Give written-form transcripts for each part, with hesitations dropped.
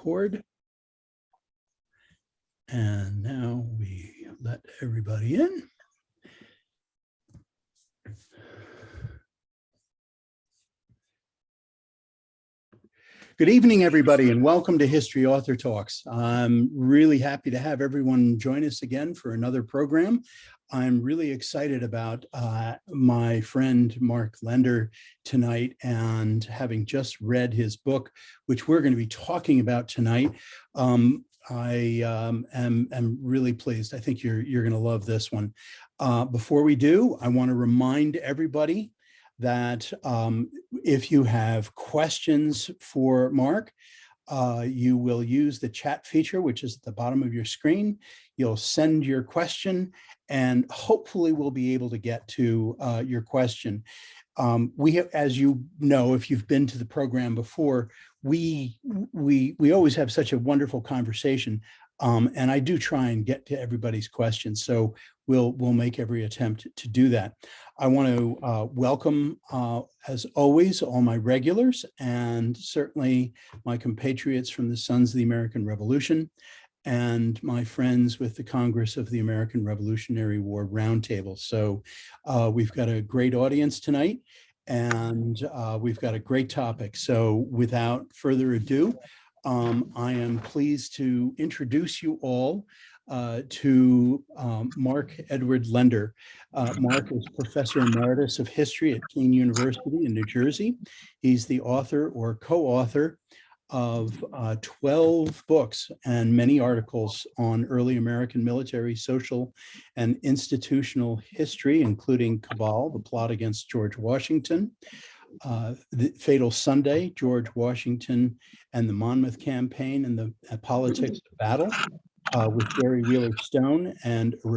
record. And now we let everybody in. Good evening, everybody, and welcome to History Author Talks. I'm really happy to have everyone join us again for another program. I'm really excited about my friend Mark Lender tonight, and having just read his book, which we're going to be talking about tonight. I am really pleased. I think you're going to love this one. Before we do, I want to remind everybody that if you have questions for Mark, you will use the chat feature, which is at the bottom of your screen. You'll send your question, and hopefully we'll be able to get to your question. We have, as you know, if you've been to the program before, we always have such a wonderful conversation, and I do try and get to everybody's questions. So we'll make every attempt to do that. I want to welcome, as always, all my regulars, and certainly my compatriots from the Sons of the American Revolution, and my friends with the Congress of the American Revolutionary War Roundtable. So we've got a great audience tonight, and we've got a great topic. So without further ado, I am pleased to introduce you all to Mark Edward Lender. Mark is Professor Emeritus of History at Kean University in New Jersey. He's the author or co-author of 12 books and many articles on early American military, social, and institutional history, including Cabal, the Plot Against George Washington, The Fatal Sunday, George Washington and the Monmouth Campaign and the Politics of Battle, with Jerry Wheeler Stone, and a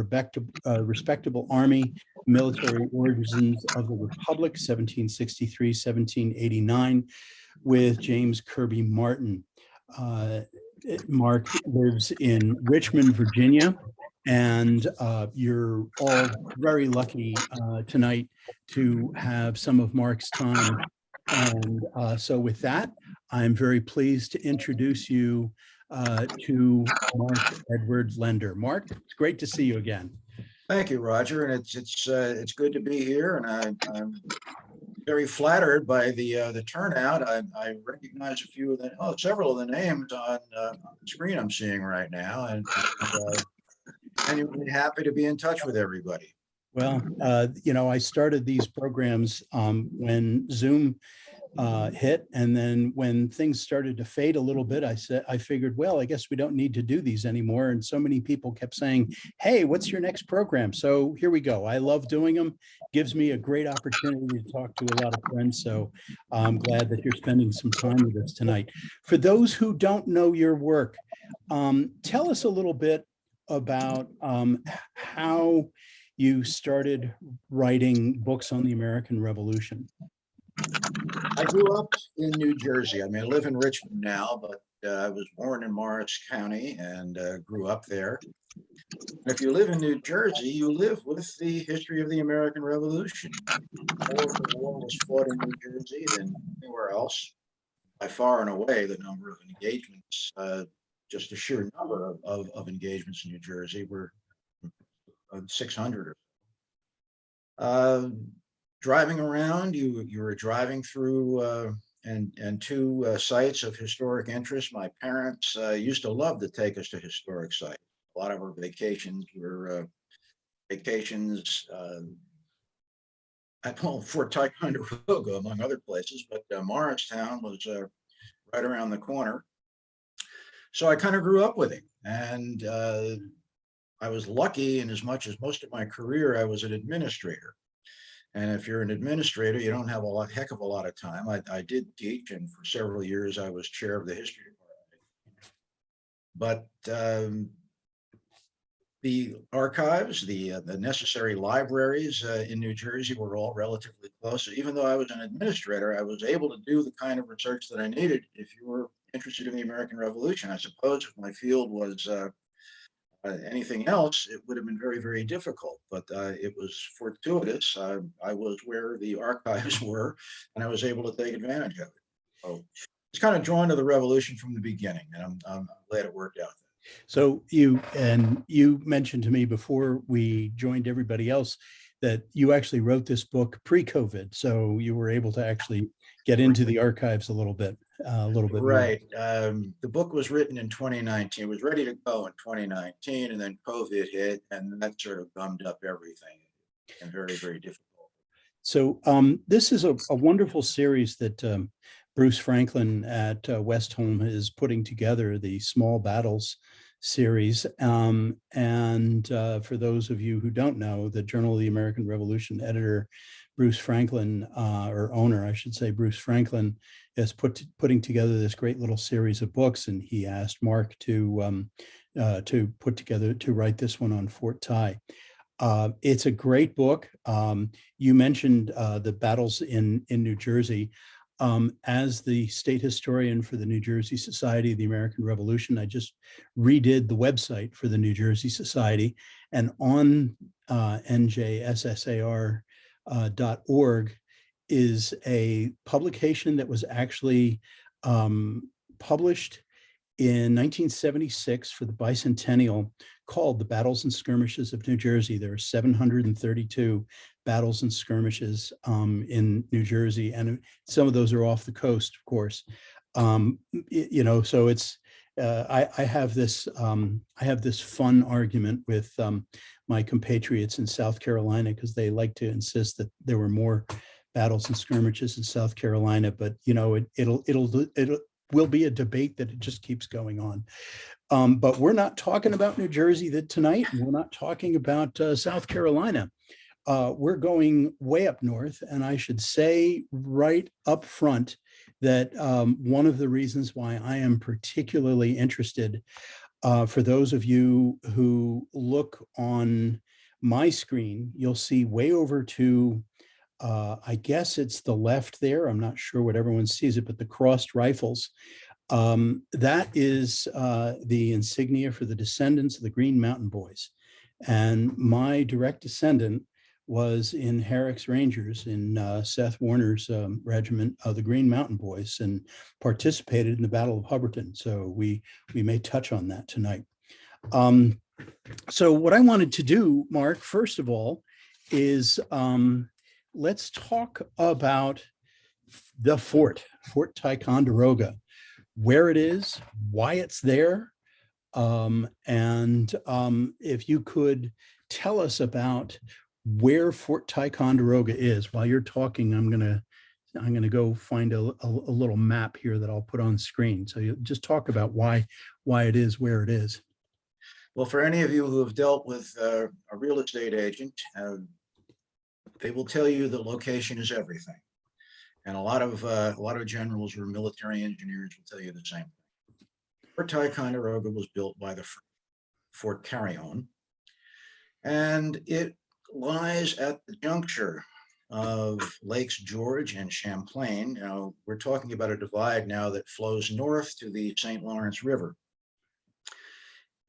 respectable army, military origins of the Republic, 1763-1789, with James Kirby Martin. Mark lives in Richmond, Virginia, and you're all very lucky tonight to have some of Mark's time. And so with that, I'm very pleased to introduce you to Mark Edward Lender. Mark, it's great to see you again. Thank you, Roger, and it's good to be here, and I'm very flattered by the turnout. I recognize several of the names on the screen I'm seeing right now, and I'm happy to be in touch with everybody. Well, you know, I started these programs when Zoom hit, and then when things started to fade a little bit, I figured, well, I guess we don't need to do these anymore. And so many people kept saying, hey, what's your next program? So here we go. I love doing them. Gives me a great opportunity to talk to a lot of friends. So I'm glad that you're spending some time with us tonight. For those who don't know your work, tell us a little bit about how you started writing books on the American Revolution. I grew up in New Jersey. I mean, I live in Richmond now, but I was born in Morris County and grew up there. If you live in New Jersey, you live with the history of the American Revolution. More of the war was fought in New Jersey than anywhere else. By far and away, the number of engagements, just the sheer number of engagements in New Jersey were 600 or so. Driving around, you were driving through and to sites of historic interest. My parents used to love to take us to historic sites. A lot of our vacations were vacations at Fort Ticonderoga, among other places, but Morristown was right around the corner. So I kind of grew up with him, and I was lucky in as much as most of my career I was an administrator. And if you're an administrator, you don't have heck of a lot of time. I did teach, and for several years I was chair of the history department. But the archives, the necessary libraries in New Jersey were all relatively close. So even though I was an administrator, I was able to do the kind of research that I needed if you were interested in the American Revolution. I suppose if my field was anything else, it would have been very, very difficult, but it was fortuitous. I was where the archives were, and I was able to take advantage of it. So kind of drawn to the Revolution from the beginning, and I'm glad it worked out. So you mentioned to me before we joined everybody else that you actually wrote this book pre-COVID, so you were able to actually get into the archives a little bit Right. more. The book was written in 2019. It was ready to go in 2019, and then COVID hit, and that sort of gummed up everything, and very, very difficult. So this is a wonderful series that Bruce Franklin at Westholme is putting together, the Small Battles series. And for those of you who don't know, the Journal of the American Revolution editor, Bruce Franklin, or owner, I should say, Bruce Franklin, is putting together this great little series of books. And he asked Mark to write this one on Fort Ty. It's a great book. You mentioned the battles in New Jersey. As the state historian for the New Jersey Society of the American Revolution, I just redid the website for the New Jersey Society, and on njssar.org is a publication that was actually published in 1976 for the bicentennial, called The Battles and Skirmishes of New Jersey. There are 732 battles and skirmishes in New Jersey, and some of those are off the coast, of course. So it's I have this fun argument with my compatriots in South Carolina, because they like to insist that there were more battles and skirmishes in South Carolina, but it will be a debate that it just keeps going on. But we're not talking about New Jersey tonight. We're not talking about South Carolina. We're going way up north. And I should say right up front that one of the reasons why I am particularly interested, for those of you who look on my screen, you'll see way over to, I guess it's the left there. I'm not sure what everyone sees it, but the crossed rifles. That is the insignia for the descendants of the Green Mountain Boys. And my direct descendant was in Herrick's Rangers in Seth Warner's regiment of the Green Mountain Boys, and participated in the Battle of Hubbardton. So we may touch on that tonight. So what I wanted to do, Mark, first of all, is let's talk about the Fort Ticonderoga, where it is, why it's there, and if you could tell us about where Fort Ticonderoga is. While you're talking, I'm gonna go find a little map here that I'll put on screen. So you just talk about why it is where it is. Well, for any of you who have dealt with a real estate agent, they will tell you that location is everything. And a lot of generals or military engineers will tell you the same thing. Fort Ticonderoga was built by the Fort Carillon, and it lies at the juncture of Lakes George and Champlain. Now, we're talking about a divide now that flows north to the St. Lawrence River.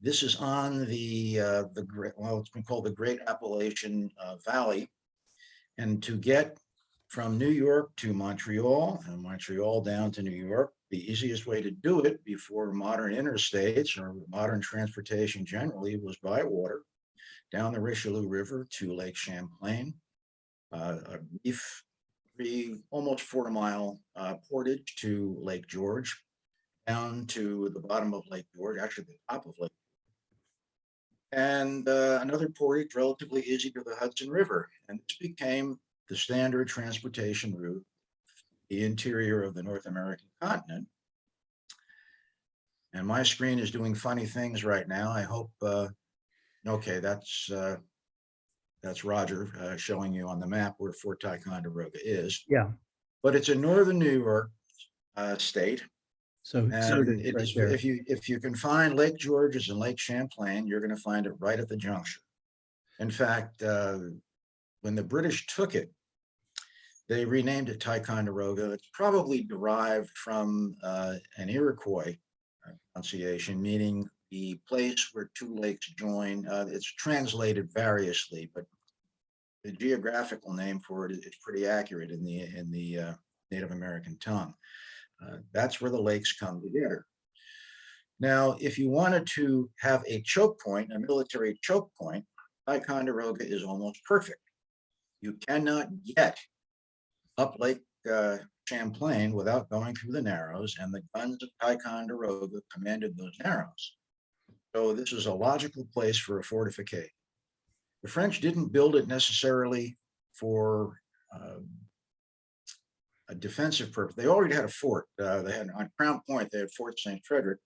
This is on it's been called the Great Appalachian Valley. And to get from New York to Montreal, and Montreal down to New York, the easiest way to do it before modern interstates or modern transportation generally was by water, down the Richelieu River to Lake Champlain, a brief, almost 4-mile portage to Lake George, down to the bottom of Lake George, actually the top of Lake George, and another portage relatively easy to the Hudson River. And this became the standard transportation route, the interior of the North American continent. And my screen is doing funny things right now. I hope, okay, that's Roger showing you on the map where Fort Ticonderoga is. Yeah. But it's in northern New York state. So and it is right there. if you can find Lake George's and Lake Champlain, you're going to find it right at the juncture. In fact, when the British took it, they renamed it Ticonderoga. It's probably derived from an Iroquois pronunciation, meaning the place where two lakes join. It's translated variously, but the geographical name for it is pretty accurate in the Native American tongue. That's where the lakes come together. Now, if you wanted to have a choke point, a military choke point, Ticonderoga is almost perfect. You cannot get up Lake Champlain without going through the Narrows, and the guns of Ticonderoga commanded those Narrows. So this is a logical place for a fortification. The French didn't build it necessarily for a defensive purpose. They already had a fort. They had on Crown Point, they had Fort St. Frederick.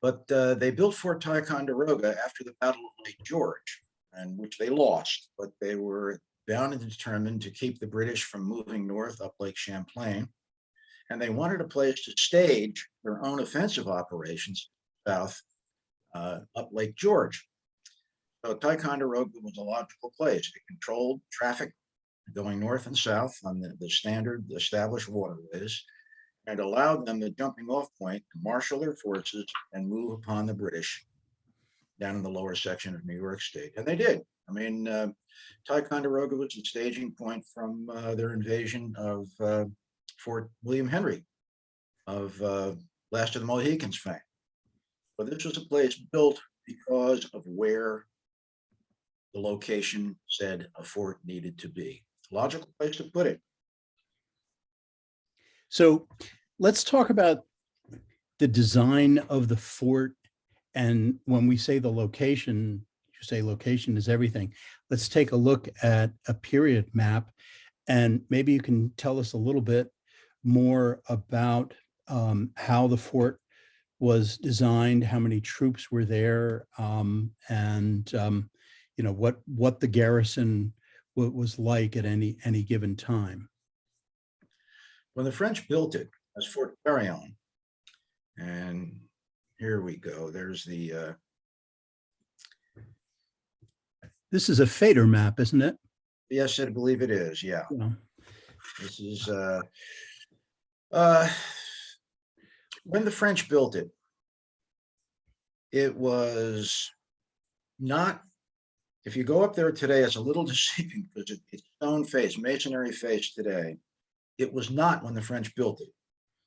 But they built Fort Ticonderoga after the Battle of Lake George, and which they lost, but they were bound and determined to keep the British from moving north up Lake Champlain. And they wanted a place to stage their own offensive operations south up Lake George. So Ticonderoga was a logical place. It controlled traffic going north and south on the standard established waterways, and allowed them the jumping off point to marshal their forces and move upon the British down in the lower section of New York State. And they did. I mean, Ticonderoga was the staging point from their invasion of Fort William Henry of Last of the Mohicans fame. But this was a place built because of where the location said a fort needed to be. Logical place to put it. So let's talk about the design of the fort. And when we say the location, you say location is everything. Let's take a look at a period map, and maybe you can tell us a little bit more about how the fort was designed, how many troops were there, and you know, what the garrison was like at any given time. When the French built it as Fort Burgoyne, and here we go, there's the this is a fader map, isn't it? yes, I believe it is. Yeah. This is when the French built it, it was not, if you go up there today, it's a little deceiving because it's stone face, masonry face today. It was not when the French built it.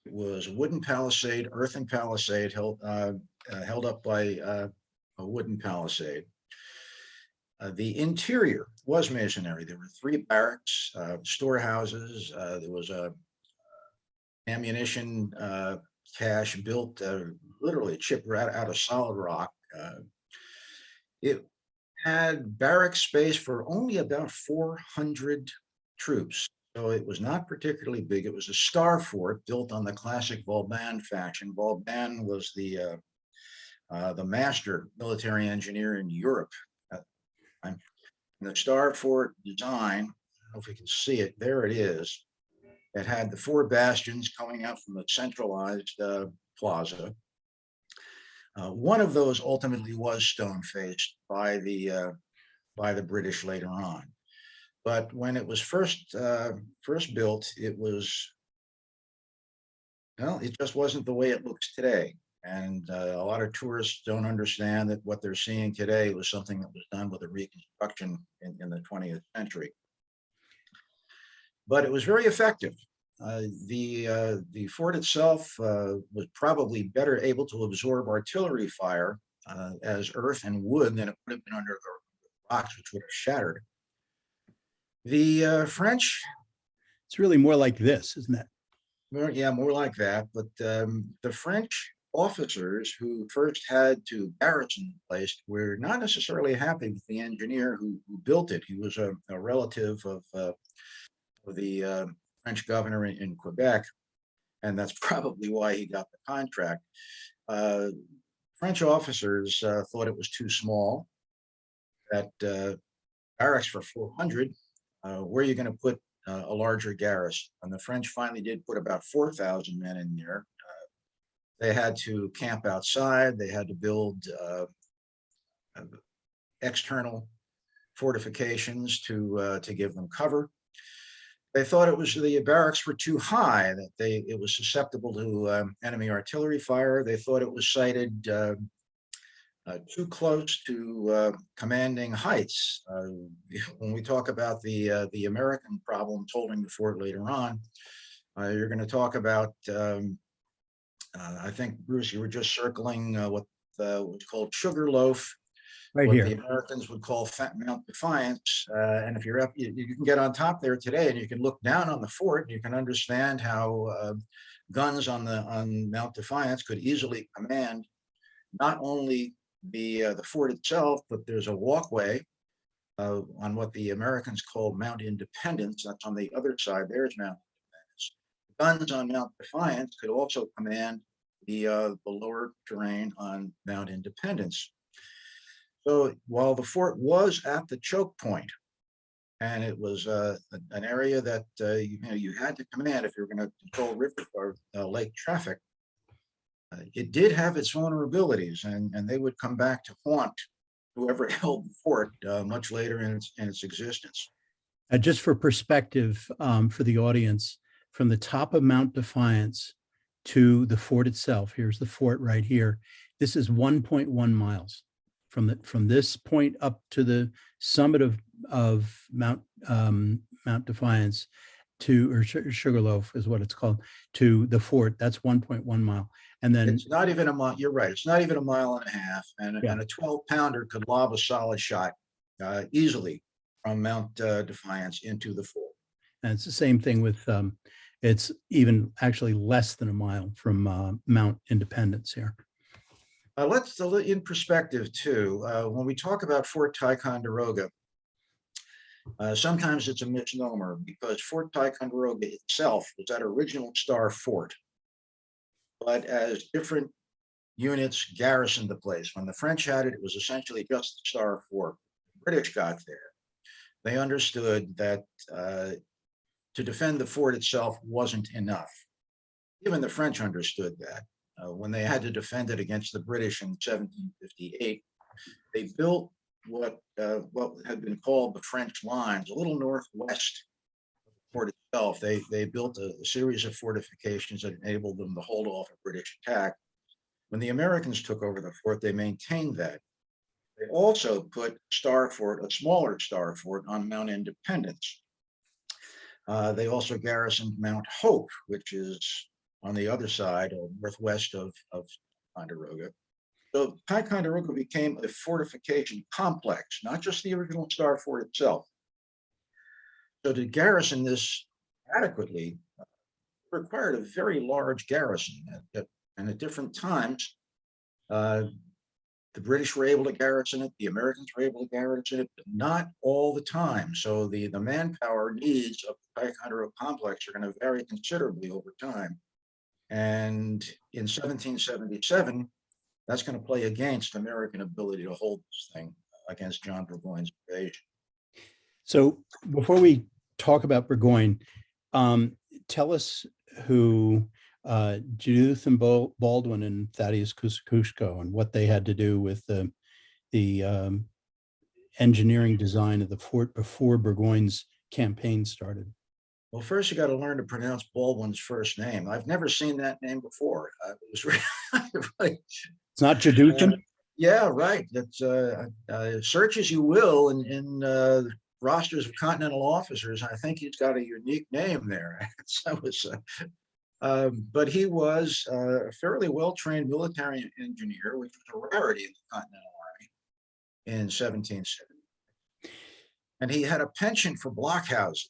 It was a wooden palisade, earthen palisade held up by a wooden palisade. The interior was masonry. There were 3 barracks, storehouses. There was a ammunition cache built literally chipped right out of solid rock. It had barrack space for only about 400 troops. So it was not particularly big. It was a star fort built on the classic Vauban fashion. Vauban was the master military engineer in Europe at the time. And the star fort design, I don't know if you can see it, there it is. It had the 4 bastions coming out from the centralized plaza. One of those ultimately was stone-faced by the British later on. But when it was first built, it was, well, it just wasn't the way it looks today. And a lot of tourists don't understand that what they're seeing today was something that was done with a reconstruction in the 20th century. But it was very effective. The fort itself was probably better able to absorb artillery fire as earth and wood than it would have been under the rocks, which would have shattered. The French, It's really more like this, isn't it? well, yeah, more like that. But the French officers who first had to garrison the place were not necessarily happy with the engineer who built it. He was a relative of the French governor in Quebec, and that's probably why he got the contract. French officers thought it was too small, that barracks for 400, where are you going to put a larger garrison? And the French finally did put about 4,000 men in there. They had to camp outside. They had to build external fortifications to give them cover. They thought it was the barracks were too high, that it was susceptible to enemy artillery fire. They thought it was sited too close to commanding heights. When we talk about the American problems holding the fort later on, You're going to talk about, I think, Bruce, you were just circling what's called Sugarloaf, Right what the here. Americans would call Mount Defiance. And if you're up, you can get on top there today and you can look down on the fort and you can understand how guns on Mount Defiance could easily command not only the fort itself, but there's a walkway on what the Americans called Mount Independence. That's on the other side. There's Mount Independence. Guns on Mount Defiance could also command the lower terrain on Mount Independence. So while the fort was at the choke point, and it was an area that you had to command if you were going to control river or lake traffic, it did have its vulnerabilities, and they would come back to haunt whoever held the fort much later in its existence. Just for perspective for the audience, from the top of Mount Defiance to the fort itself, here's the fort right here. This is 1.1 miles from this point up to the summit of Mount Defiance or Sugarloaf is what it's called, to the fort. That's 1.1 mile. And then it's not even a mile. You're right. It's not even a mile and a half. And a 12-pounder could lob a solid shot easily from Mount Defiance into the fort. And it's the same thing with, it's even actually less than a mile from Mount Independence here. Let's in perspective too. When we talk about Fort Ticonderoga, sometimes it's a misnomer because Fort Ticonderoga itself was that original star fort. But as different units garrisoned the place, when the French had it, it was essentially just the star fort. The British got there. They understood that to defend the fort itself wasn't enough. Even the French understood that. When they had to defend it against the British in 1758, they built what had been called the French lines, a little northwest of the fort itself. They built a series of fortifications that enabled them to hold off a British attack. When the Americans took over the fort, they maintained that. They also put a smaller star fort on Mount Independence. They also garrisoned Mount Hope, which is on the other side or northwest of Ticonderoga. So Ticonderoga became a fortification complex, not just the original star fort itself. So to garrison this adequately required a very large garrison. And at different times, the British were able to garrison it, the Americans were able to garrison it, but not all the time. So the manpower needs of the Ticonderoga complex are going to vary considerably over time. And in 1777, that's going to play against American ability to hold this thing against John Burgoyne's invasion. So before we talk about Burgoyne, tell us who Judith and Baldwin and Thaddeus Kosciuszko and what they had to do with the engineering design of the fort before Burgoyne's campaign started. Well, first you got to learn to pronounce Baldwin's first name. I've never seen that name before. It was really, it's not Juduthin? Yeah, right. That's search as you will in rosters of Continental officers. I think he's got a unique name there. But he was a fairly well-trained military engineer, which was a rarity in the Continental Army in 1770. And he had a penchant for blockhouses.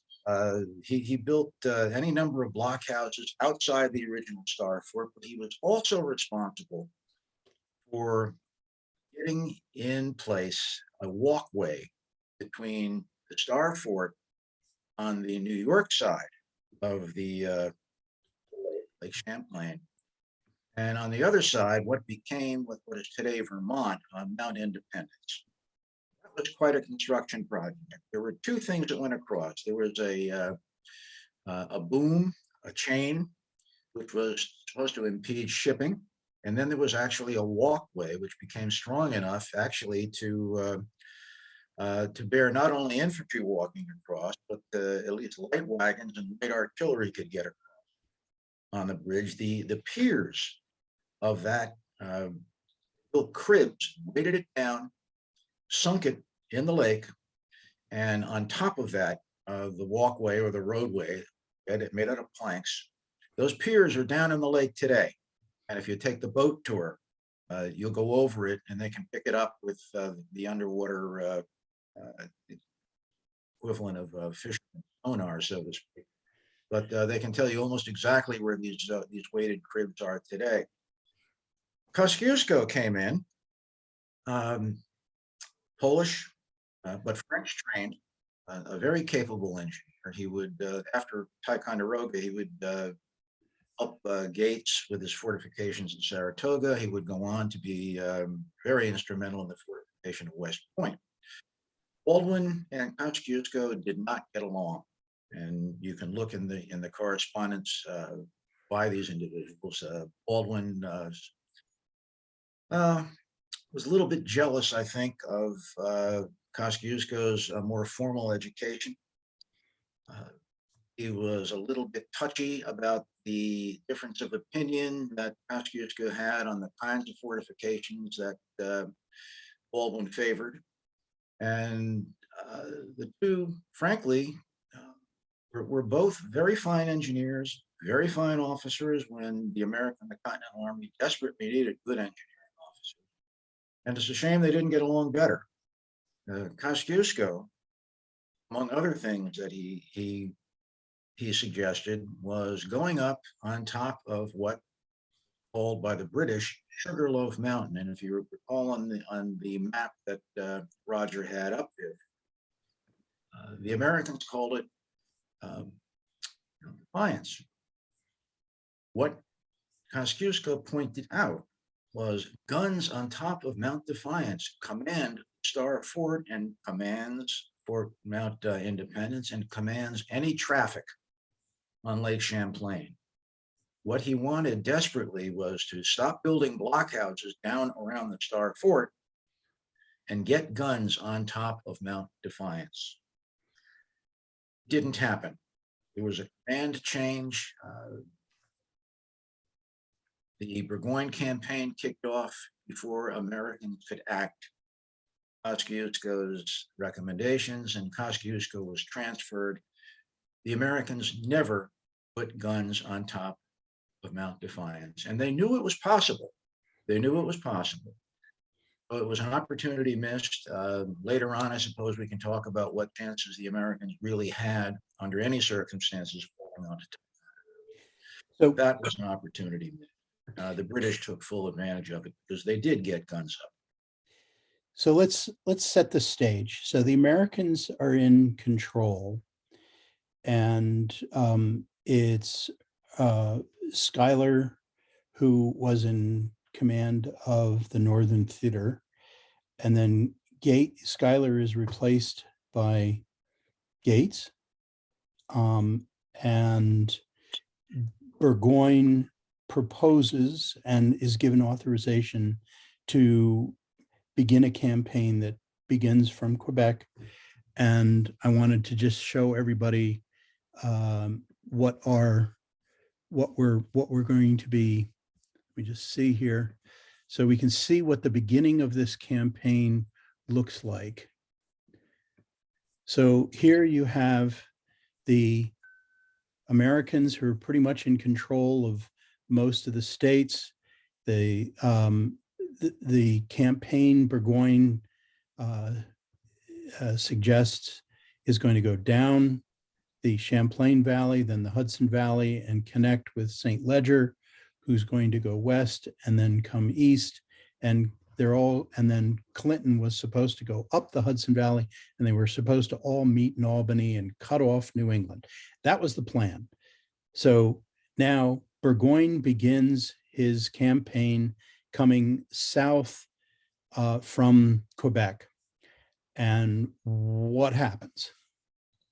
He built any number of blockhouses outside the original star fort, but he was also responsible for getting in place a walkway between the star fort on the New York side of the Lake Champlain, and on the other side, what became what is today Vermont on Mount Independence. That was quite a construction project. There were two things that went across. There was a boom, a chain, which was supposed to impede shipping. And then there was actually a walkway, which became strong enough actually to bear not only infantry walking across, but at least light wagons and light artillery could get across on the bridge. The piers of that built cribs, weighted it down, sunk it in the lake, and on top of that, the walkway or the roadway, it made out of planks, Those piers are down in the lake today. And if you take the boat tour, you'll go over it and they can pick it up with the underwater equivalent of fisherman sonar, so to speak. But they can tell you almost exactly where these weighted cribs are today. Kosciuszko came in, Polish, but French trained, a very capable engineer. He would, after Ticonderoga, he would help Gates with his fortifications in Saratoga. He would go on to be very instrumental in the fortification of West Point. Baldwin and Kosciuszko did not get along, and you can look in the correspondence by these individuals. Baldwin was a little bit jealous, I think, of Kosciuszko's more formal education. He was a little bit touchy about the difference of opinion that Kosciuszko had on the kinds of fortifications that Baldwin favored. And the two, frankly, were both very fine engineers, very fine officers when the Continental Army desperately needed good engineering officers. And it's a shame they didn't get along better. Kosciuszko, among other things that he suggested, was going up on top of what called by the British Sugarloaf Mountain. And if you recall on the map that Roger had up there, the Americans called it Defiance. What Kosciuszko pointed out was guns on top of Mount Defiance command Star Fort and commands Fort Mount Independence and commands any traffic on Lake Champlain. What he wanted desperately was to stop building blockhouses down around the Star Fort and get guns on top of Mount Defiance. Didn't happen. There was a command change. The Burgoyne campaign kicked off before Americans could act. Kosciuszko's recommendations, and Kosciuszko was transferred. The Americans never put guns on top of Mount Defiance, and they knew it was possible. They knew it was possible. So it was an opportunity missed. Later on, I suppose we can talk about what chances the Americans really had under any circumstances falling onto Ticonderoga. So that was an opportunity missed. The British took full advantage of it because they did get guns up. So let's set the stage. So the Americans are in control, and it's Schuyler who was in command of the Northern Theater, and then Schuyler is replaced by Gates, and Burgoyne proposes and is given authorization to begin a campaign that begins from Quebec. And I wanted to just show everybody what we're going to be. Let me just see here, so we can see what the beginning of this campaign looks like. So here you have the Americans who are pretty much in control of most of the states. The campaign Burgoyne suggests is going to go down the Champlain Valley, then the Hudson Valley, and connect with St. Leger, who's going to go west and then come east. And then Clinton was supposed to go up the Hudson Valley, and they were supposed to all meet in Albany and cut off New England. That was the plan. So now Burgoyne begins his campaign coming south from Quebec. And what happens?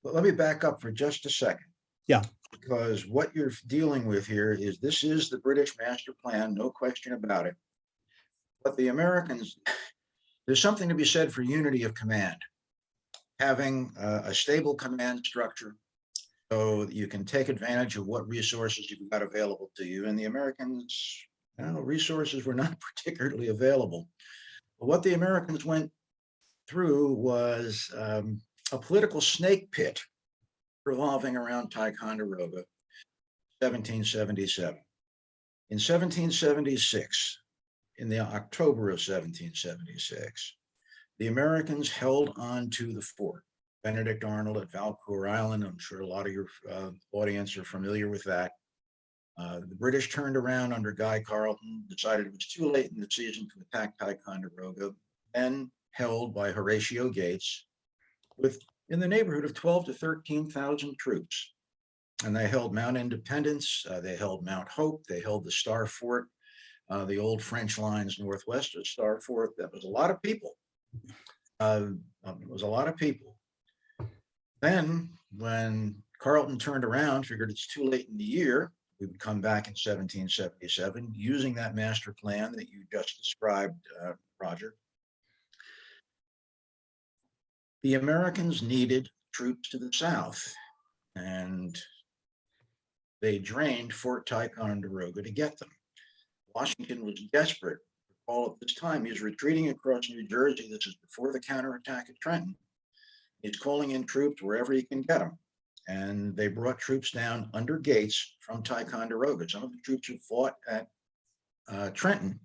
Well, let me back up for just a second. Yeah. Because what you're dealing with here is this is the British master plan, no question about it. But the Americans, there's something to be said for unity of command. Having a stable command structure so that you can take advantage of what resources you've got available to you. And the Americans, resources were not particularly available. But what the Americans went through was a political snake pit revolving around Ticonderoga. 1777. In 1776, in the October of 1776, the Americans held on to the fort. Benedict Arnold at Valcour Island. I'm sure a lot of your audience are familiar with that. The British turned around under Guy Carleton, decided it was too late in the season to attack Ticonderoga, and held by Horatio Gates with in the neighborhood of 12 to 13,000 troops. And they held Mount Independence, they held Mount Hope, they held the Star Fort, the old French lines northwest of Star Fort. That was a lot of people. It was a lot of people. Then when Carleton turned around, figured it's too late in the year, we would come back in 1777 using that master plan that you just described, Roger. The Americans needed troops to the south, and they drained Fort Ticonderoga to get them. Washington was desperate. All at this time, he's retreating across New Jersey. This is before the counterattack at Trenton. He's calling in troops wherever he can get them. And they brought troops down under Gates from Ticonderoga. Some of the troops who fought at Trenton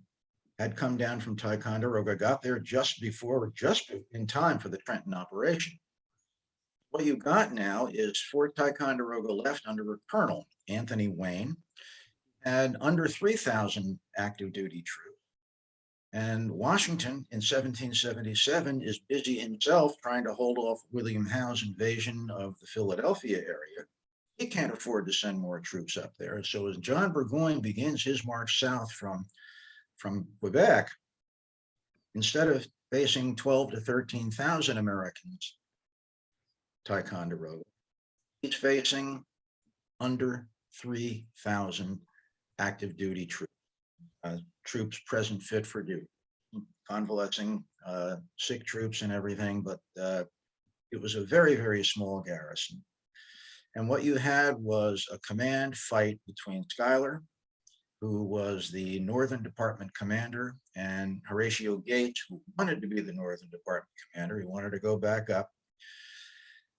had come down from Ticonderoga, got there just in time for the Trenton operation. What you've got now is Fort Ticonderoga left under a colonel, Anthony Wayne, had under 3,000 active duty troops. And Washington in 1777 is busy himself trying to hold off William Howe's invasion of the Philadelphia area. He can't afford to send more troops up there. So as John Burgoyne begins his march south from Quebec, instead of facing 12 to 13,000 Americans, Ticonderoga, he's facing under 3,000 active duty troops. Troops present fit for duty, convalescing sick troops and everything, but it was a very, very small garrison. And what you had was a command fight between Schuyler, who was the Northern Department commander, and Horatio Gates, who wanted to be the Northern Department commander. He wanted to go back up.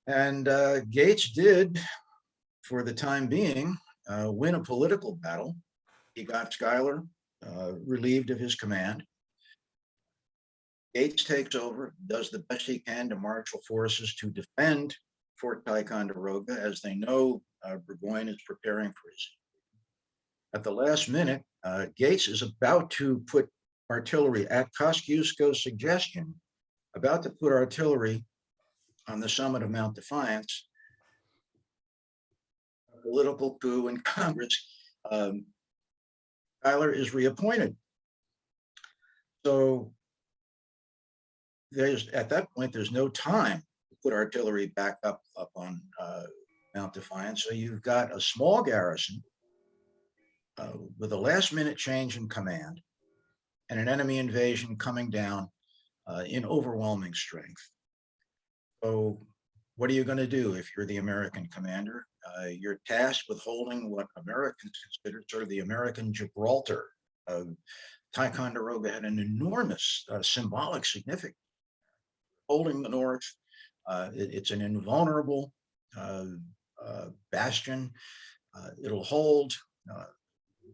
And Gates did, for the time being, win a political battle. He got Schuyler relieved of his command. Gates takes over, does the best he can to marshal forces to defend Fort Ticonderoga, as they know Burgoyne is preparing for his. At the last minute, Gates is about to put artillery, at Kosciuszko's suggestion, about to put artillery on the summit of Mount Defiance. A political coup in Congress. Schuyler is reappointed. So at that point, there's no time to put artillery back up on Mount Defiance. So you've got a small garrison with a last minute change in command and an enemy invasion coming down in overwhelming strength. So what are you going to do if you're the American commander? You're tasked with holding what Americans consider sort of the American Gibraltar. Ticonderoga had an enormous symbolic significance. Holding the North, it's an invulnerable bastion. It'll hold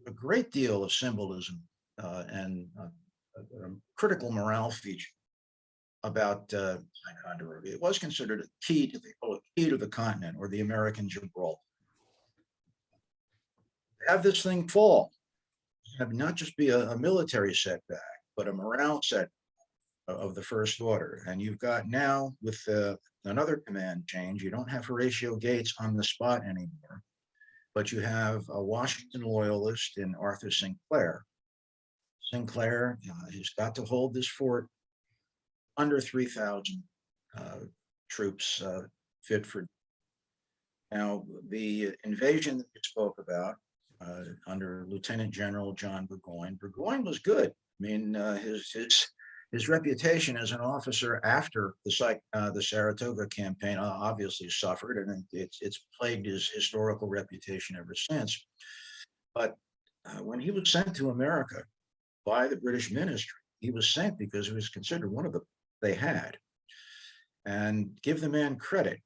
a great deal of symbolism and a critical morale feature about Ticonderoga. It was considered a key to the continent, or the American Gibraltar. Have this thing fall, have not just be a military setback, but a morale setback of the first order. And you've got now, with another command change, you don't have Horatio Gates on the spot anymore, but you have a Washington loyalist in Arthur St. Clair. St. Clair has got to hold this fort under 3,000 troops fit for. Now, the invasion that you spoke about under Lieutenant General John Burgoyne was good. I mean, his reputation as an officer after the Saratoga campaign obviously suffered, and it's plagued his historical reputation ever since. But when he was sent to America by the British ministry, he was sent because he was considered one of the they had. And give the man credit.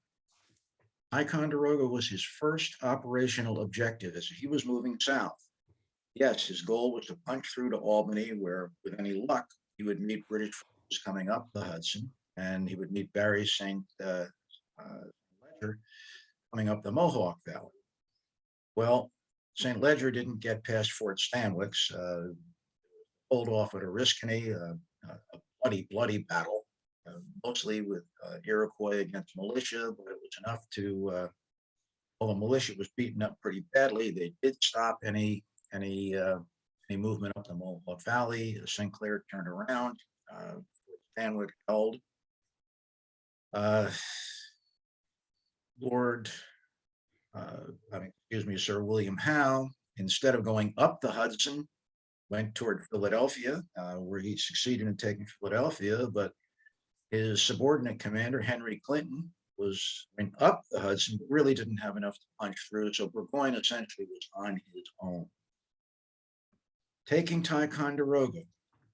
Ticonderoga was his first operational objective as he was moving south. Yes, his goal was to punch through to Albany, where, with any luck, he would meet British forces coming up the Hudson, and he would meet Barry St. Ledger coming up the Mohawk Valley. Well, St. Ledger didn't get past Fort Stanwix, pulled off at Oriskany, a bloody battle, mostly with Iroquois against militia, but it was enough to, well, the militia was beaten up pretty badly. They did stop any movement up the Mohawk Valley. St. Clair turned around. Stanwix held. Sir William Howe, instead of going up the Hudson, went toward Philadelphia, where he succeeded in taking Philadelphia, but his subordinate commander, Henry Clinton, went up the Hudson, but really didn't have enough to punch through. So Burgoyne essentially was on his own. Taking Ticonderoga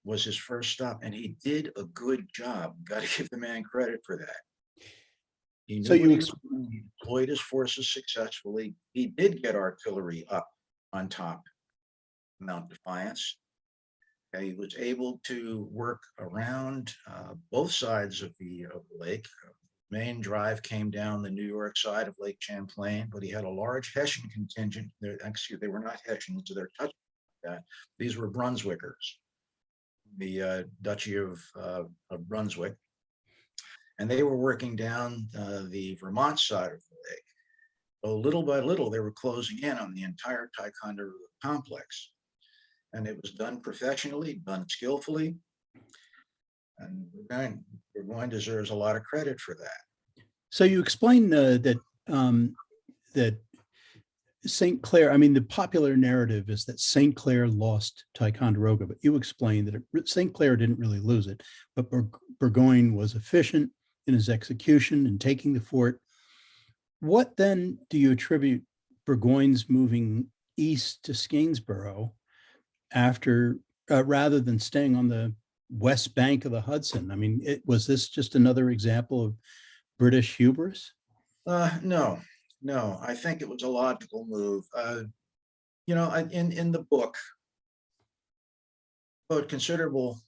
was his first stop, and he did a good job. Got to give the man credit for that. He knew he deployed his forces successfully. He did get artillery up on top of Mount Defiance. He was able to work around both sides of the lake. Main drive came down the New York side of Lake Champlain, but he had a large Hessian contingent. They were not Hessians, so they're touching that. These were Brunswickers, the Duchy of Brunswick, and they were working down the Vermont side of the lake. So little by little, they were closing in on the entire Ticonderoga complex. And it was done professionally, done skillfully. And Burgoyne deserves a lot of credit for that. So you explained that St. Clair, I mean, the popular narrative is that St. Clair lost Ticonderoga, but you explained that St. Clair didn't really lose it, but Burgoyne was efficient in his execution and taking the fort. What then do you attribute Burgoyne's moving east to Skanesboro after, rather than staying on the west bank of the Hudson? I mean, was this just another example of British hubris? No, I think it was a logical move. In the book, about considerable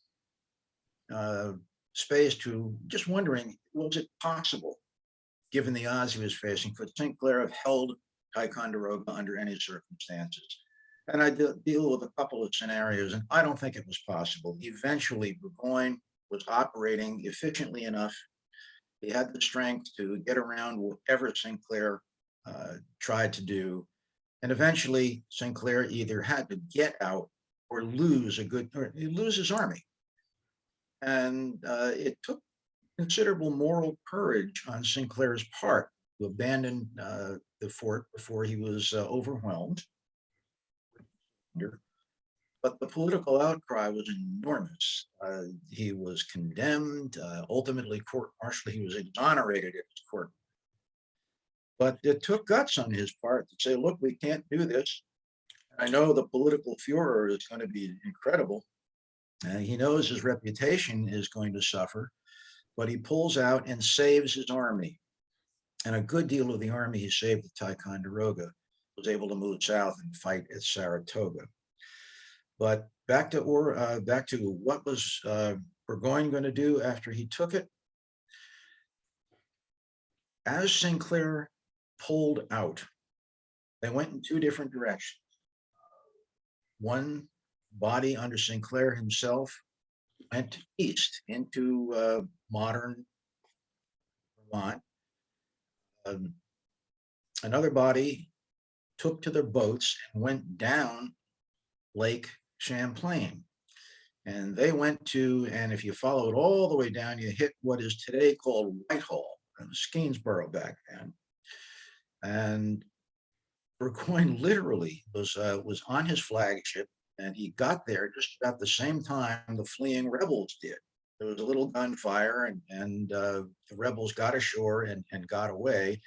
space to just wondering, was it possible, given the odds he was facing, could St. Clair have held Ticonderoga under any circumstances? And I deal with a couple of scenarios, and I don't think it was possible. Eventually, Burgoyne was operating efficiently enough. He had the strength to get around whatever St. Clair tried to do. And eventually, St. Clair either had to get out or lose his army. And it took considerable moral courage on St. Clair's part to abandon the fort before he was overwhelmed. But the political outcry was enormous. He was condemned, ultimately court-martially, he was exonerated at his court. But it took guts on his part to say, look, we can't do this. I know the political furor is going to be incredible. He knows his reputation is going to suffer, but he pulls out and saves his army. And a good deal of the army he saved at Ticonderoga was able to move south and fight at Saratoga. But back to what was Burgoyne going to do after he took it? As St. Clair pulled out, they went in two different directions. One body under St. Clair himself went east into modern Vermont. Another body took to their boats and went down Lake Champlain. And they went to, and if you follow it all the way down, you hit what is today called Whitehall, Skanesboro back then. And Burgoyne literally was on his flagship, and he got there just about the same time the fleeing rebels did. There was a little gunfire, and the rebels got ashore and got away.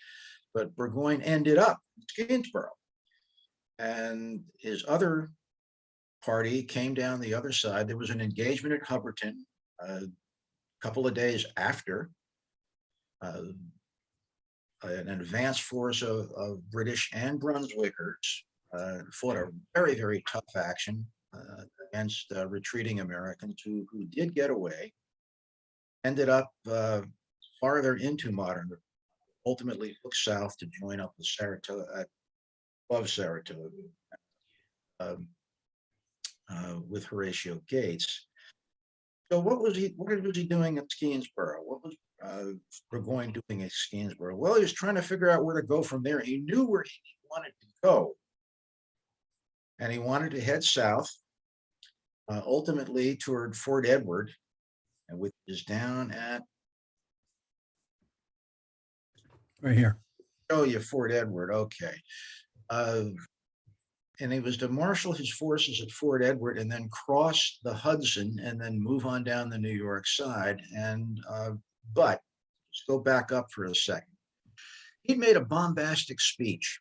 But Burgoyne ended up in Skanesboro. And his other party came down the other side. There was an engagement at Hubbardton a couple of days after. an advanced force of British and Brunswickers, fought a very, very tough action against retreating Americans who did get away, ended up farther into modern, ultimately looked south to join up with Saratoga, above Saratoga, with Horatio Gates. So what was he doing at Skenesborough? What was Burgoyne doing at Skenesborough? Well, he was trying to figure out where to go from there. He knew where he wanted to go, and he wanted to head south, ultimately toward Fort Edward, which is down at, Right here. oh, you Fort Edward, okay. And he was to marshal his forces at Fort Edward and then cross the Hudson and then move on down the New York side. And but let's go back up for a second. He'd made a bombastic speech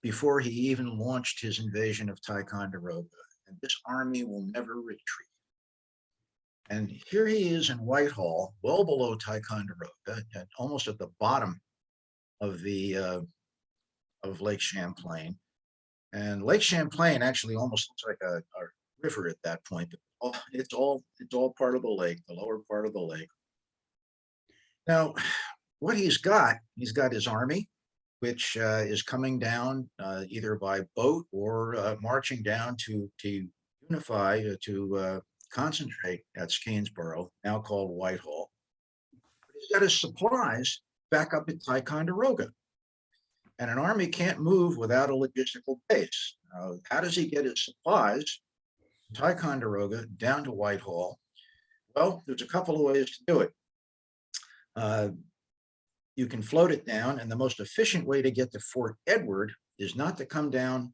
before he even launched his invasion of Ticonderoga. And this army will never retreat. And here he is in Whitehall, well below Ticonderoga, almost at the bottom of the of Lake Champlain. And Lake Champlain actually almost looks like a river at that point. But it's all part of the lake, the lower part of the lake. Now, what he's got his army, which is coming down either by boat or marching down to unify, to concentrate at Skenesborough, now called Whitehall. But he's got his supplies back up at Ticonderoga. And an army can't move without a logistical base. How does he get his supplies from Ticonderoga down to Whitehall? Well, there's a couple of ways to do it. You can float it down, and the most efficient way to get to Fort Edward is not to come down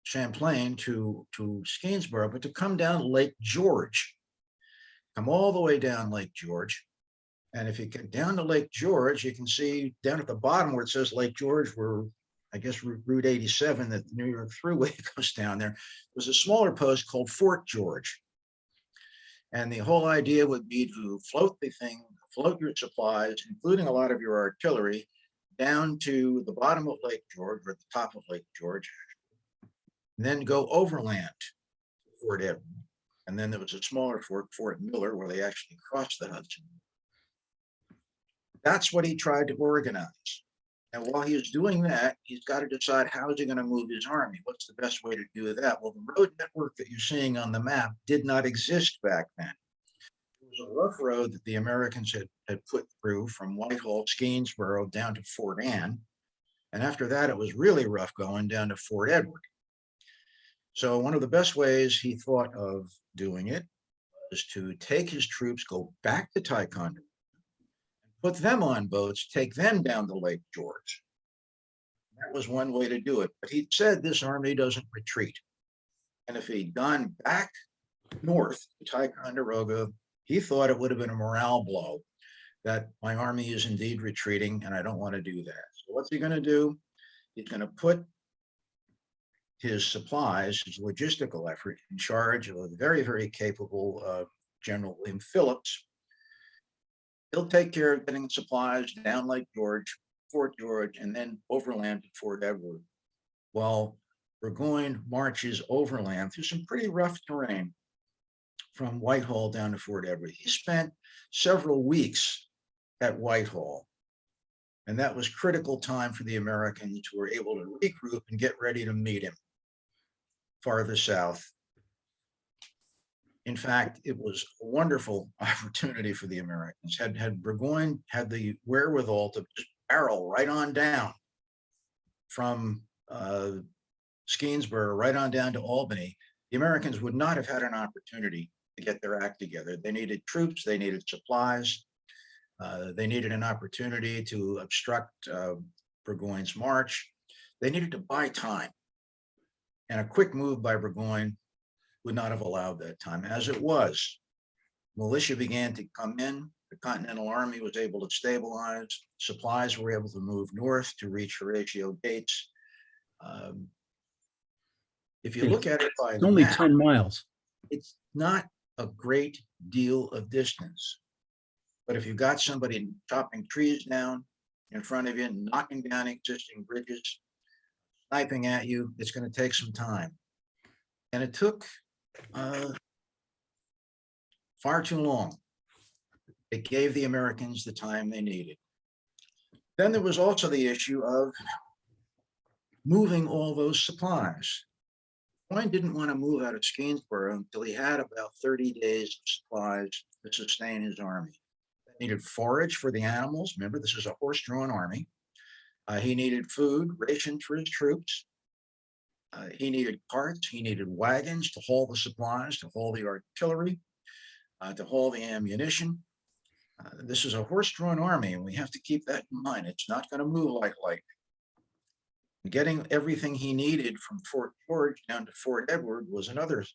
Champlain to Skenesborough, but to come down Lake George. Come all the way down Lake George. And if you get down to Lake George, you can see down at the bottom where it says Lake George, where I guess Route 87, that the New York Thruway goes down there, was a smaller post called Fort George. And the whole idea would be to float the thing, float your supplies, including a lot of your artillery, down to the bottom of Lake George, or at the top of Lake George, and then go overland to Fort Edward. And then there was a smaller fort, Fort Miller, where they actually crossed the Hudson. That's what he tried to organize. And while he was doing that, he's got to decide how is he going to move his army? What's the best way to do that? Well, the road network that you're seeing on the map did not exist back then. It was a rough road that the Americans had put through from Whitehall, Skenesborough, down to Fort Anne. And after that, it was really rough going down to Fort Edward. So one of the best ways he thought of doing it was to take his troops, go back to Ticonderoga, put them on boats, take them down to Lake George. That was one way to do it. But he said this army doesn't retreat. And if he'd gone back north to Ticonderoga, he thought it would have been a morale blow, that my army is indeed retreating and I don't want to do that. So what's he going to do? He's going to put his supplies, his logistical effort, in charge of a very, very capable General William Phillips. He'll take care of getting supplies down Lake George, Fort George, and then overland to Fort Edward, while Burgoyne marches overland through some pretty rough terrain from Whitehall down to Fort Edward. He spent several weeks at Whitehall, and that was critical time for the Americans, who were able to regroup and get ready to meet him farther south. In fact, it was a wonderful opportunity for the Americans. Had Burgoyne had the wherewithal to just barrel right on down from Skenesborough right on down to Albany, the Americans would not have had an opportunity to get their act together. They needed troops, they needed supplies, they needed an opportunity to obstruct Burgoyne's march. They needed to buy time. And a quick move by Burgoyne would not have allowed that time. As it was, militia began to come in. The Continental Army was able to stabilize. Supplies were able to move north to reach Horatio Gates. If you look at it by the Only map, 10 miles. it's not a great deal of distance. But if you've got somebody chopping trees down in front of you, knocking down existing bridges, sniping at you. It's going to take some time. And it took far too long. It gave the Americans the time they needed. Then there was also the issue of moving all those supplies. Burgoyne didn't want to move out of Skenesboro until he had about 30 days of supplies to sustain his army. He needed forage for the animals. Remember, this is a horse-drawn army. He needed food, rations for his troops. He needed carts. He needed wagons to haul the supplies, to haul the artillery, to haul the ammunition. This is a horse-drawn army, and we have to keep that in mind. It's not going to move like light. Getting everything he needed from Fort George down to Fort Edward was another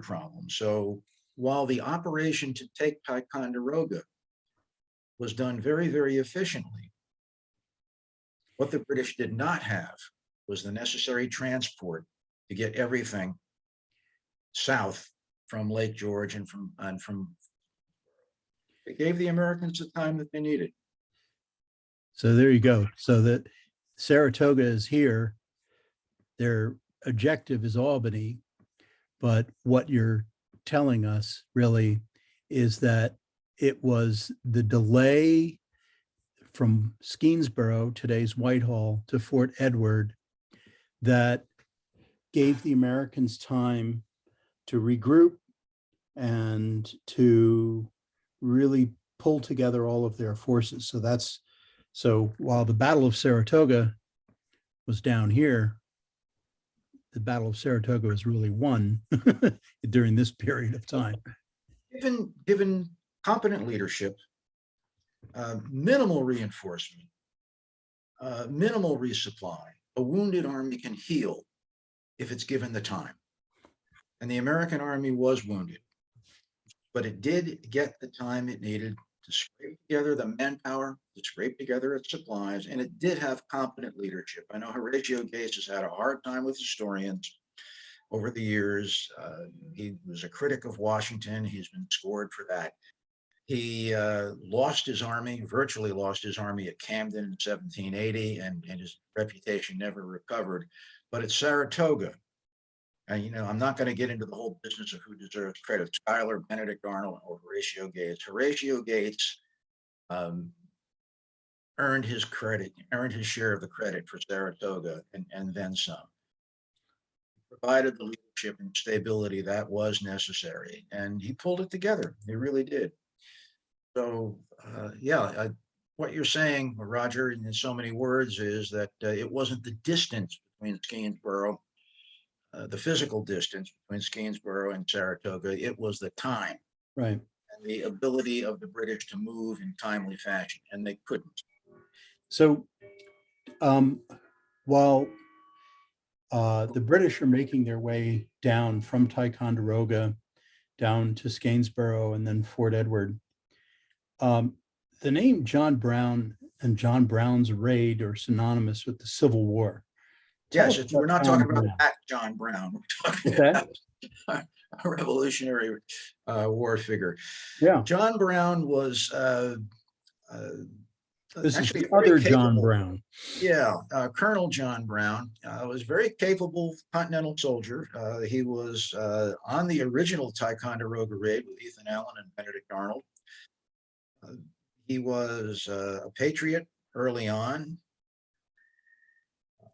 problem. So while the operation to take Ticonderoga was done very, very efficiently, what the British did not have was the necessary transport to get everything south from Lake George and from it gave the Americans the time that they needed. So there you go. So that Saratoga is here. Their objective is Albany. But what you're telling us really is that it was the delay from Skenesboro, today's Whitehall, to Fort Edward that gave the Americans time to regroup and to really pull together all of their forces. So while the Battle of Saratoga was down here, the Battle of Saratoga was really won during this period of time. Given competent leadership, minimal reinforcement, minimal resupply, a wounded army can heal if it's given the time. And the American army was wounded, but it did get the time it needed to scrape together the manpower, to scrape together its supplies, and it did have competent leadership. I know Horatio Gates has had a hard time with historians over the years. He was a critic of Washington. He's been scored for that. He lost his army, virtually lost his army at Camden in 1780, and his reputation never recovered. But at Saratoga, and I'm not going to get into the whole business of who deserves credit, Schuyler, Benedict Arnold, or Horatio Gates. Horatio Gates earned his credit, earned his share of the credit for Saratoga, and then some. Provided the leadership and stability that was necessary, and he pulled it together. He really did. So, what you're saying, Roger, in so many words, is that it wasn't the distance between Skenesboro, the physical distance between Skenesboro and Saratoga, it was the time. Right. And the ability of the British to move in timely fashion, and they couldn't. So while the British are making their way down from Ticonderoga down to Skenesboro and then Fort Edward, the name John Brown and John Brown's raid are synonymous with the Civil War. Yes, we're not talking about that John Brown. We're talking about a Revolutionary War figure. Yeah. John Brown was this is the other John Brown. Yeah, Colonel John Brown was a very capable Continental soldier. He was on the original Ticonderoga raid with Ethan Allen and Benedict Arnold. He was a patriot early on,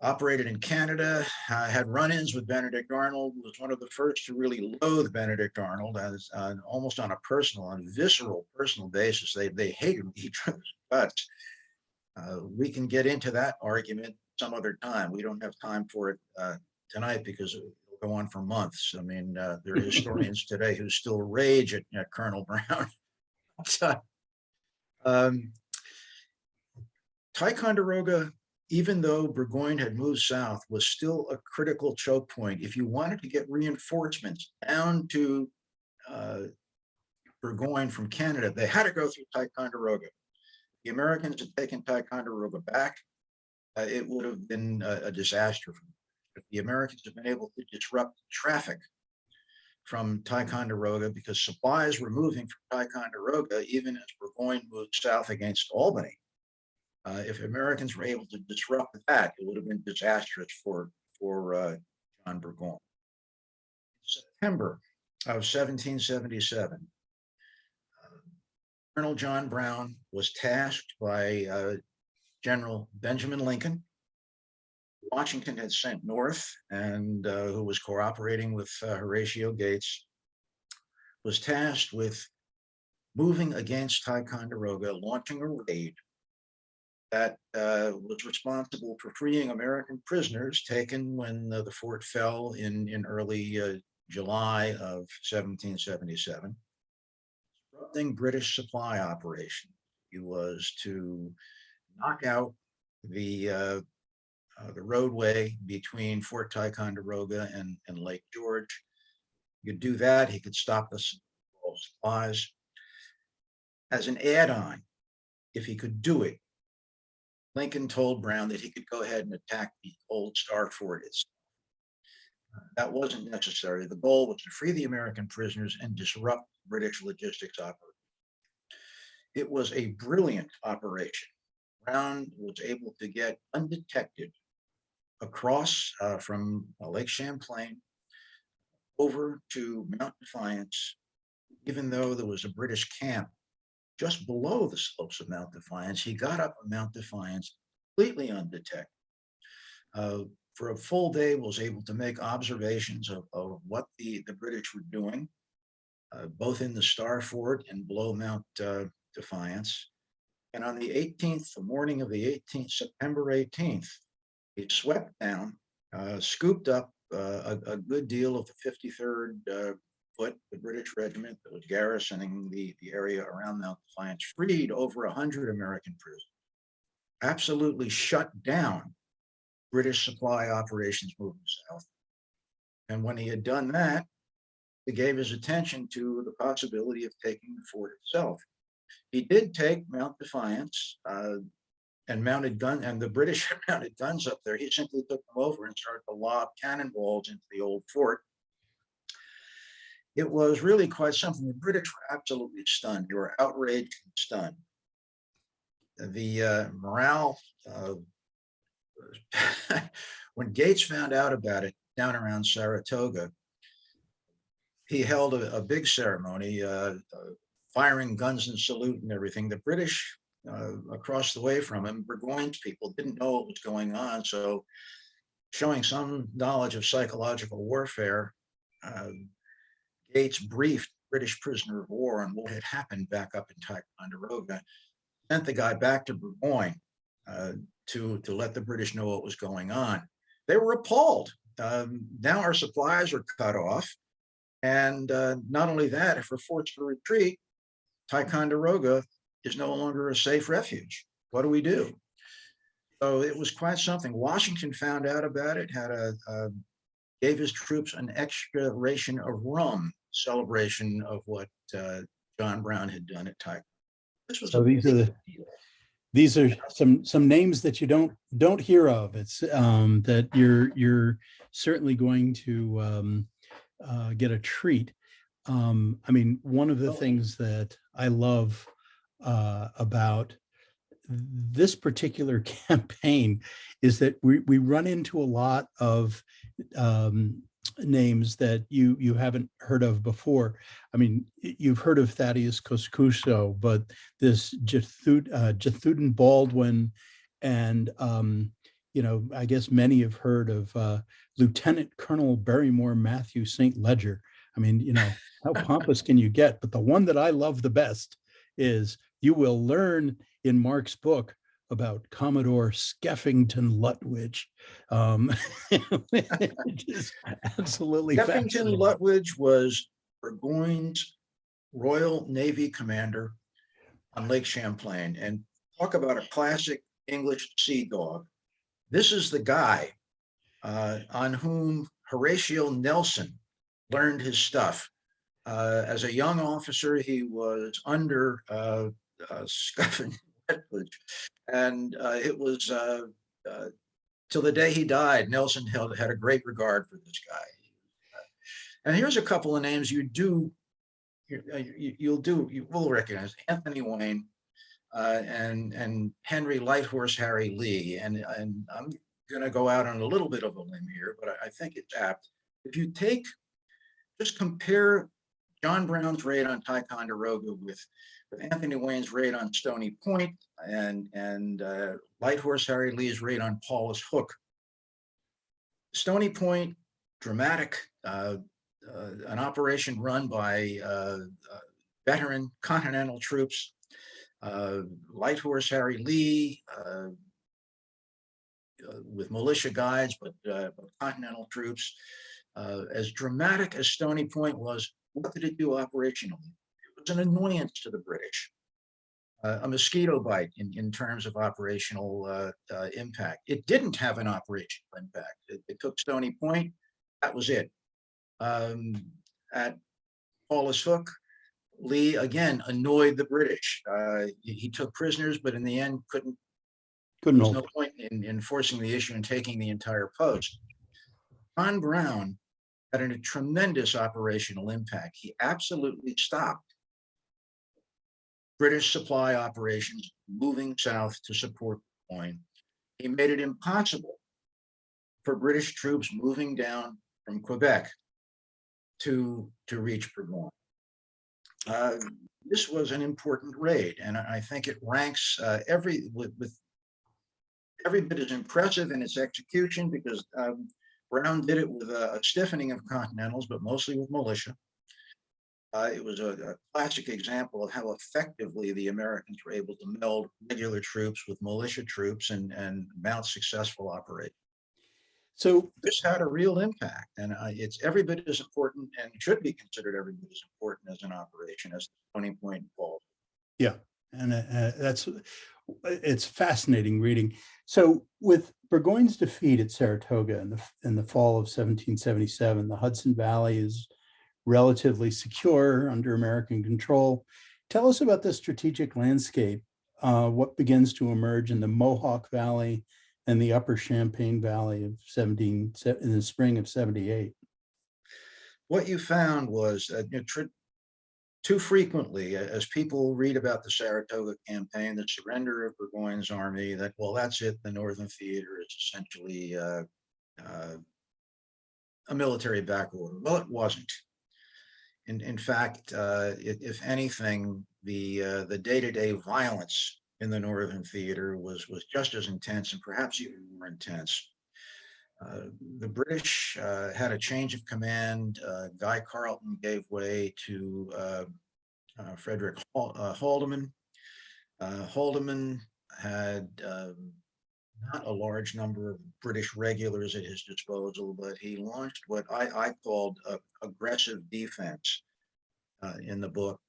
operated in Canada, had run-ins with Benedict Arnold, was one of the first to really loathe Benedict Arnold as almost on a visceral personal basis. They hated each other's guts. We can get into that argument some other time. We don't have time for it tonight because it will go on for months. I mean, there are historians today who still rage at Colonel Brown. Ticonderoga, even though Burgoyne had moved south, was still a critical choke point. If you wanted to get reinforcements down to Burgoyne from Canada, they had to go through Ticonderoga. The Americans had taken Ticonderoga back. It would have been a disaster. But the Americans have been able to disrupt traffic from Ticonderoga because supplies were moving from Ticonderoga even as Burgoyne moved south against Albany. If Americans were able to disrupt that, it would have been disastrous for John Burgoyne. September of 1777, Colonel John Brown was tasked by General Benjamin Lincoln. Washington had sent north, and who was cooperating with Horatio Gates, was tasked with moving against Ticonderoga, launching a raid that was responsible for freeing American prisoners taken when the fort fell in early July of 1777, disrupting British supply operation. He was to knock out the roadway between Fort Ticonderoga and Lake George. He could do that. He could stop the supplies. As an add-on, if he could do it, Lincoln told Brown that he could go ahead and attack the old Star Fort itself. That wasn't necessary. The goal was to free the American prisoners and disrupt British logistics operation. It was a brilliant operation. Brown was able to get undetected across from Lake Champlain over to Mount Defiance, even though there was a British camp just below the slopes of Mount Defiance. He got up on Mount Defiance completely undetected. For a full day, was able to make observations of what the British were doing, both in the Star Fort and below Mount Defiance. And on the 18th, the morning of the 18th, September 18th, he swept down, scooped up a good deal of the 53rd Foot, the British regiment that was garrisoning the area around Mount Defiance, freed over 100 American prisoners, absolutely shut down British supply operations moving south. And when he had done that, he gave his attention to the possibility of taking the fort itself. He did take Mount Defiance and mounted gun, and the British had mounted guns up there. He simply took them over and started to lob cannonballs into the old fort. It was really quite something. The British were absolutely stunned. They were outraged and stunned. The morale, when Gates found out about it down around Saratoga, he held a big ceremony, firing guns and salute and everything. The British across the way from him, Burgoynes people, didn't know what was going on. So showing some knowledge of psychological warfare, Gates briefed British prisoner of war on what had happened back up in Ticonderoga, sent the guy back to Burgoyne to let the British know what was going on. They were appalled. Now our supplies are cut off. And not only that, if we're forced to retreat, Ticonderoga is no longer a safe refuge. What do we do? So it was quite something. Washington found out about it, gave his troops an extra ration of rum, celebration of what John Brown had done at Ticonderoga. This was So these are some names that you don't hear of. It's that you're certainly going to get a treat. I mean, one of the things that I love about this particular campaign is that we run into a lot of names that you haven't heard of before. I mean, you've heard of Thaddeus Kosciuszko, but this Jethudan Baldwin, and I guess many have heard of Lieutenant Colonel Barrymore Matthew St. Ledger. I mean, how pompous can you get? But the one that I love the best is you will learn in Mark's book about Commodore Skeffington Lutwidge, which is absolutely Skeffington Lutwidge was Burgoyne's Royal Navy commander on Lake Champlain. And talk about a classic English sea dog. This is the guy on whom Horatio Nelson learned his stuff. As a young officer, he was under Skeffington Lutwidge. And it was till the day he died, Nelson had a great regard for this guy. And here's a couple of names you will recognize: Anthony Wayne, and Henry Lighthorse Harry Lee. And I'm going to go out on a little bit of a limb here, but I think it's apt. If you just compare John Brown's raid on Ticonderoga with Anthony Wayne's raid on Stony Point and Lighthorse Harry Lee's raid on Paulus Hook. Stony Point, dramatic, an operation run by veteran Continental troops. Lighthorse Harry Lee with militia guides, but Continental troops. As dramatic as Stony Point was, what did it do operationally? It was an annoyance to the British, a mosquito bite in terms of operational impact. It didn't have an operational impact. It took Stony Point, that was it. At Paulus Hook, Lee again annoyed the British. He took prisoners, but in the end couldn't. There was no point in forcing the issue and taking the entire post. John Brown had a tremendous operational impact. He absolutely stopped British supply operations moving south to support Burgoyne. He made it impossible for British troops moving down from Quebec to reach Burgoyne. This was an important raid, and I think it ranks with every bit as impressive in its execution, because Brown did it with a stiffening of Continentals, but mostly with militia. It was a classic example of how effectively the Americans were able to meld regular troops with militia troops and mount successful operations. So this had a real impact, and it's every bit as important and should be considered every bit as important as an operation as Stony Point involved. Yeah, and it's fascinating reading. So with Burgoyne's defeat at Saratoga in the fall of 1777, the Hudson Valley is relatively secure under American control. Tell us about the strategic landscape, what begins to emerge in the Mohawk Valley and the upper Champlain Valley in the spring of 78. What you found was too frequently, as people read about the Saratoga campaign, the surrender of Burgoyne's army, that, well, that's it, the Northern Theater is essentially a military backorder. Well, it wasn't. In fact, if anything, the day-to-day violence in the Northern Theater was just as intense and perhaps even more intense. The British had a change of command. Guy Carleton gave way to Frederick Haldeman. Haldeman had not a large number of British regulars at his disposal, but he launched what I called aggressive defense in the book.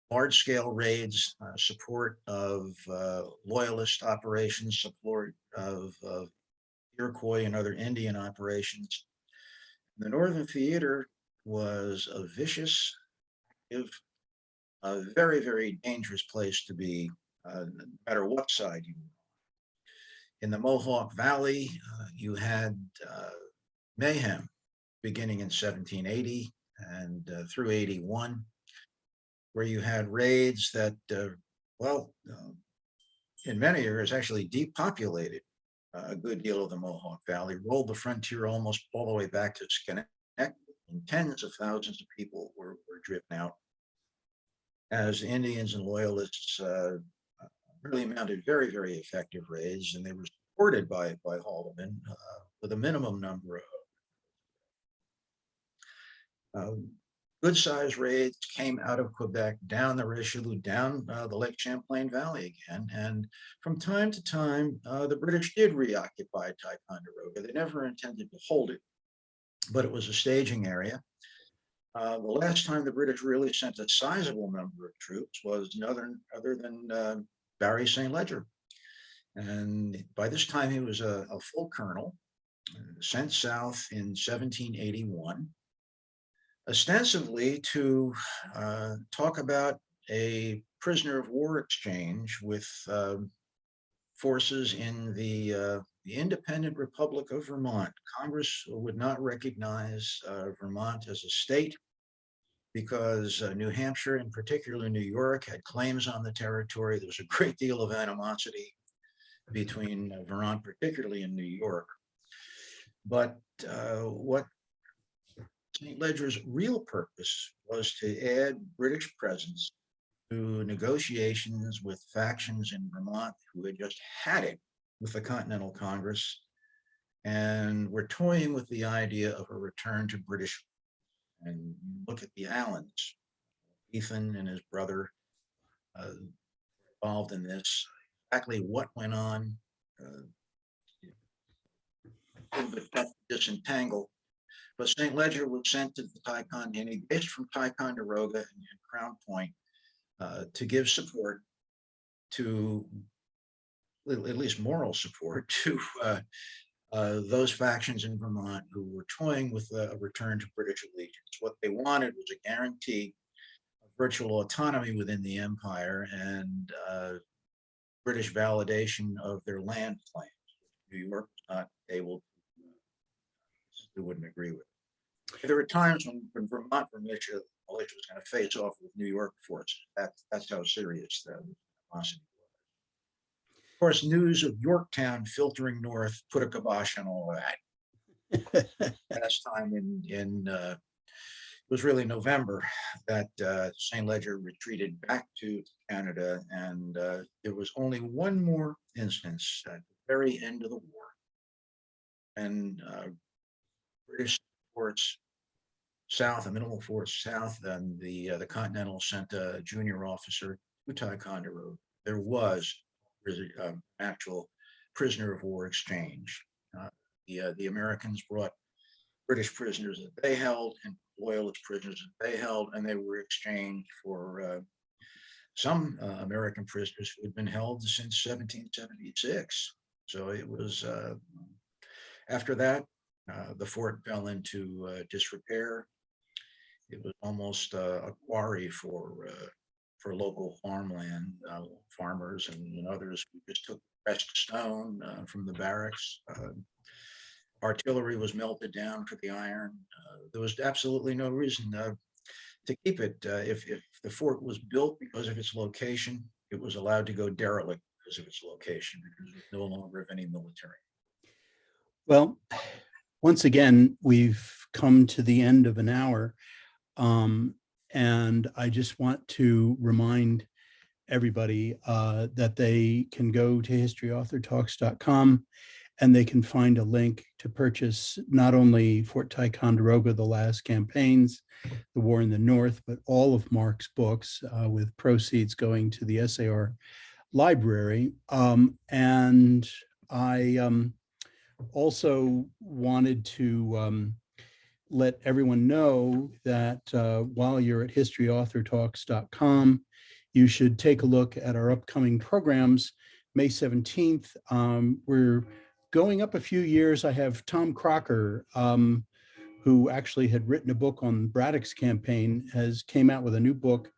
Large-scale raids, support of loyalist operations, support of Iroquois and other Indian operations. The Northern Theater was a vicious, a very, very dangerous place to be, no matter what side you were. In the Mohawk Valley, you had mayhem beginning in 1780 and through 81, where you had raids that, in many areas actually depopulated a good deal of the Mohawk Valley, rolled the frontier almost all the way back to Schenectady, and tens of thousands of people were driven out as Indians and loyalists really mounted very, very effective raids, and they were supported by Haldeman with a minimum number of good-sized raids came out of Quebec, down the Richelieu, down the Lake Champlain Valley again. And from time to time, the British did reoccupy Ticonderoga. They never intended to hold it, but it was a staging area. The last time the British really sent a sizable number of troops was none other than Barry St. Ledger. And by this time, he was a full colonel, sent south in 1781. Ostensibly to talk about a prisoner of war exchange with forces in the independent Republic of Vermont. Congress would not recognize Vermont as a state. because New Hampshire, in particular New York, had claims on the territory. There was a great deal of animosity between Vermont, particularly in New York. But what St. Ledger's real purpose was to add British presence to negotiations with factions in Vermont who had just had it with the Continental Congress and were toying with the idea of a return to British. And look at the Allens, Ethan and his brother involved in this. Exactly what went on, a little bit tough to disentangle. But St. Ledger was sent to the Ticonderoga, based from Ticonderoga and Crown Point, to give support to, at least moral support, to those factions in Vermont who were toying with a return to British allegiance. What they wanted was a guarantee of virtual autonomy within the empire and British validation of their land claims. New York was not able to, they wouldn't agree with. There were times when Vermont militia was going to face off with New York forces. That's how serious the animosity was. Of course, news of Yorktown filtering north put a kibosh on all of that. Last time it was really November that St. Ledger retreated back to Canada, and there was only one more instance at the very end of the war, and British force south, a minimal force south, and the Continental sent a junior officer to Ticonderoga. There was actual prisoner of war exchange. The Americans brought British prisoners that they held and loyalist prisoners that they held, and they were exchanged for some American prisoners who had been held since 1776. So it was, after that, the fort fell into disrepair. It was almost a quarry for local farmland, farmers and others who just took pressed stone from the barracks. Artillery was melted down for the iron. There was absolutely no reason to keep it. If the fort was built because of its location, it was allowed to go derelict because of its location, because it was no longer of any military. Well, once again, we've come to the end of an hour. And I just want to remind everybody that they can go to historyauthortalks.com and they can find a link to purchase not only Fort Ticonderoga, The Last Campaigns, The War in the North, but all of Mark's books with proceeds going to the SAR library. And I also wanted to let everyone know that while you're at historyauthortalks.com, you should take a look at our upcoming programs. May 17th, we're going up a few years. I have Tom Crocker, who actually had written a book on Braddock's campaign, came out with a new book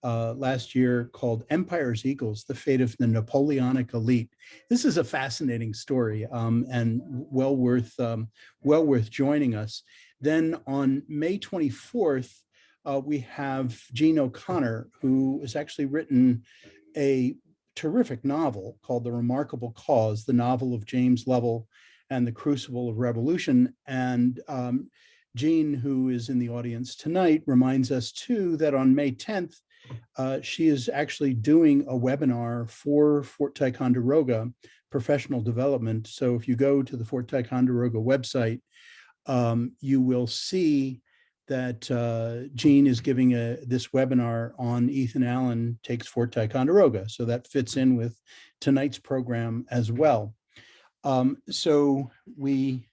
last year called Empire's Eagles, The Fate of the Napoleonic Elite. This is a fascinating story and well worth joining us. Then on May 24th, we have Jean O'Connor, who has actually written a terrific novel called The Remarkable Cause, the novel of James Lovell and the Crucible of Revolution. And Jean, who is in the audience tonight, reminds us too that on May 10th, she is actually doing a webinar for Fort Ticonderoga professional development. So if you go to the Fort Ticonderoga website, you will see that Jean is giving this webinar on Ethan Allen Takes Fort Ticonderoga. So that fits in with tonight's program as well. So we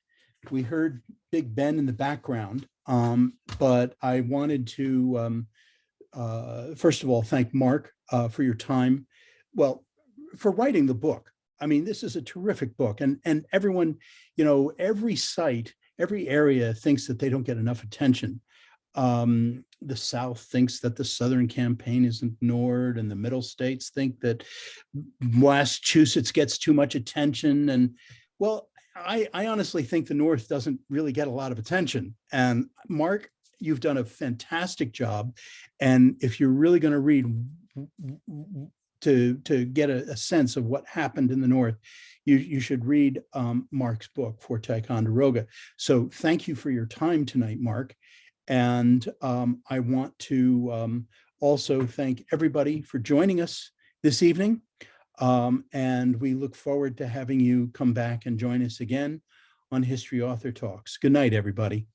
heard Big Ben in the background, but I wanted to, first of all, thank Mark for your time. Well, for writing the book. I mean, this is a terrific book, and everyone, every site, every area thinks that they don't get enough attention. The South thinks that the Southern campaign is ignored, and the middle states think that Massachusetts gets too much attention. And well, I honestly think the North doesn't really get a lot of attention. And Mark, you've done a fantastic job. And if you're really going to read to get a sense of what happened in the North, you should read Mark's book, For Ticonderoga. So thank you for your time tonight, Mark. And I want to also thank everybody for joining us this evening. And we look forward to having you come back and join us again on History Author Talks. Good night, everybody.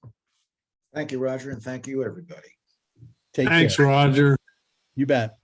Thank you, Roger, and thank you, everybody. Take Thanks, care. Roger. You bet.